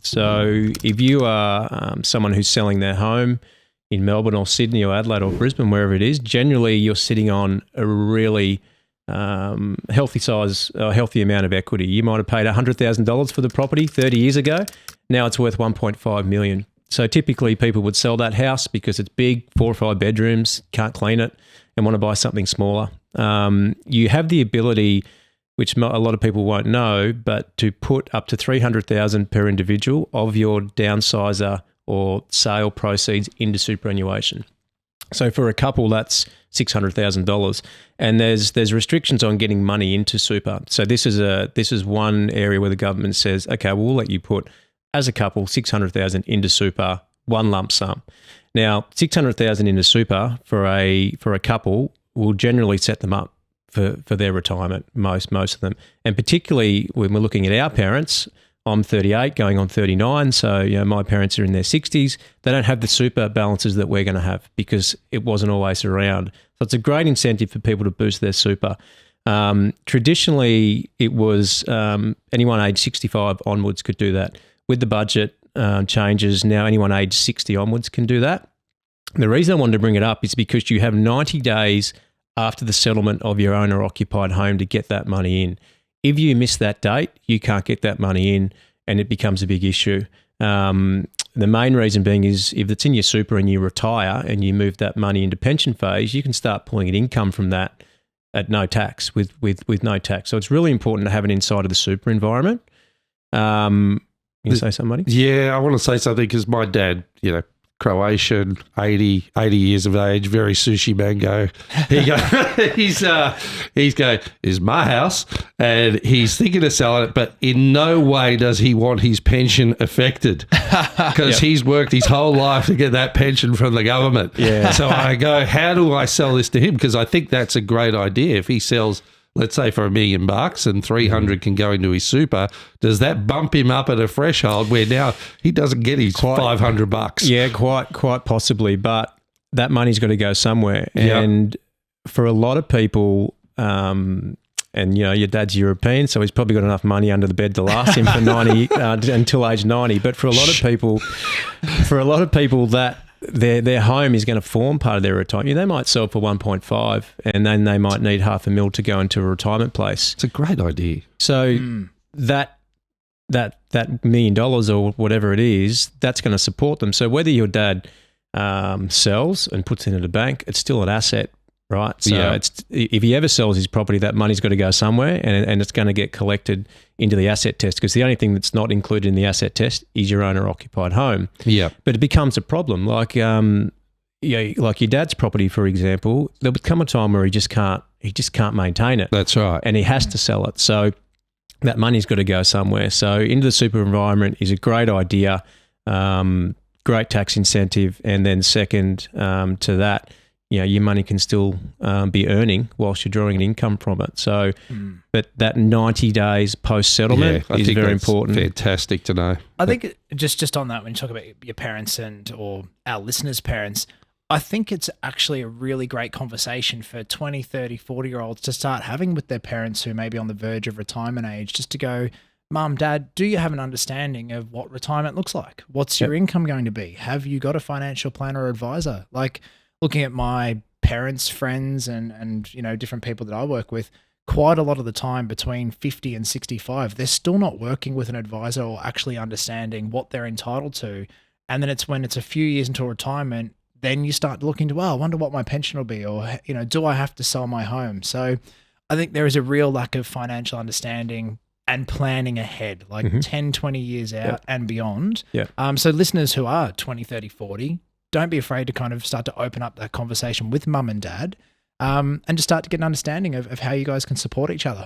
So if you are someone who's selling their home in Melbourne or Sydney or Adelaide or Brisbane, wherever it is, generally you're sitting on a really healthy amount of equity. You might have paid $100,000 for the property 30 years ago. Now it's worth $1.5 million. So typically people would sell that house because it's big, 4 or 5 bedrooms, can't clean it, and want to buy something smaller. You have the ability, which a lot of people won't know, but to put up to $300,000 per individual of your downsizer or sale proceeds into superannuation. So for a couple, that's $600,000, and there's restrictions on getting money into super. So this is one area where the government says, okay, we'll let you put as a couple $600,000 into super, one lump sum. Now, $600,000 into super for a couple will generally set them up for their retirement. Most of them, and particularly when we're looking at our parents. I'm 38, going on 39, so my parents are in their 60s. They don't have the super balances that we're going to have because it wasn't always around. So it's a great incentive for people to boost their super. Traditionally, it was anyone aged 65 onwards could do that. With the budget changes, now anyone aged 60 onwards can do that. The reason I wanted to bring it up is because you have 90 days after the settlement of your owner-occupied home to get that money in. If you miss that date, you can't get that money in and it becomes a big issue. The main reason being is if it's in your super and you retire and you move that money into pension phase, you can start pulling an income from that at no tax, with no tax. So it's really important to have it inside of the super environment. You say something, buddy? Yeah, I want to say something because my dad, Croatian, 80 years of age, very sushi mango. He's going, is my house, and he's thinking of selling it, but in no way does he want his pension affected because he's worked his whole life to get that pension from the government. Yeah. So I go, how do I sell this to him? Because I think that's a great idea. If he sells, let's say for $1 million and 300 can go into his super, does that bump him up at a threshold where now he doesn't get his $500? Yeah, quite possibly, but that money's got to go somewhere. And for a lot of people, and your dad's European, so he's probably got enough money under the bed to last him for 90 until age 90. But for a lot of people, that their home is going to form part of their retirement. They might sell for 1.5 and then they might need $500,000 to go into a retirement place. It's a great idea. So that $1 million or whatever it is, that's going to support them. So whether your dad sells and puts it into the bank, it's still an asset, right? So if he ever sells his property, that money's got to go somewhere and it's going to get collected into the asset test, because the only thing that's not included in the asset test is your owner-occupied home. Yeah. But it becomes a problem. Like your dad's property, for example, there'll become a time where he just can't maintain it. That's right. And he has to sell it. So that money's got to go somewhere. So into the super environment is a great idea, great tax incentive. And then second to that, your money can still be earning whilst you're drawing an income from it. So, but that 90 days post-settlement is very important. Fantastic to know. I think just on that, when you talk about your parents or our listeners' parents, I think it's actually a really great conversation for 20, 30, 40-year-olds to start having with their parents who may be on the verge of retirement age, just to go, Mum, Dad, do you have an understanding of what retirement looks like? What's your income going to be? Have you got a financial planner or advisor? Like, looking at my parents, friends, and different people that I work with, quite a lot of the time between 50 and 65, they're still not working with an advisor or actually understanding what they're entitled to. And then it's when it's a few years into retirement, then you start looking to, I wonder what my pension will be, or, do I have to sell my home? So I think there is a real lack of financial understanding and planning ahead, like 10, 20 years out and beyond. So listeners who are 20, 30, 40, don't be afraid to kind of start to open up that conversation with mum and dad, and just start to get an understanding of how you guys can support each other.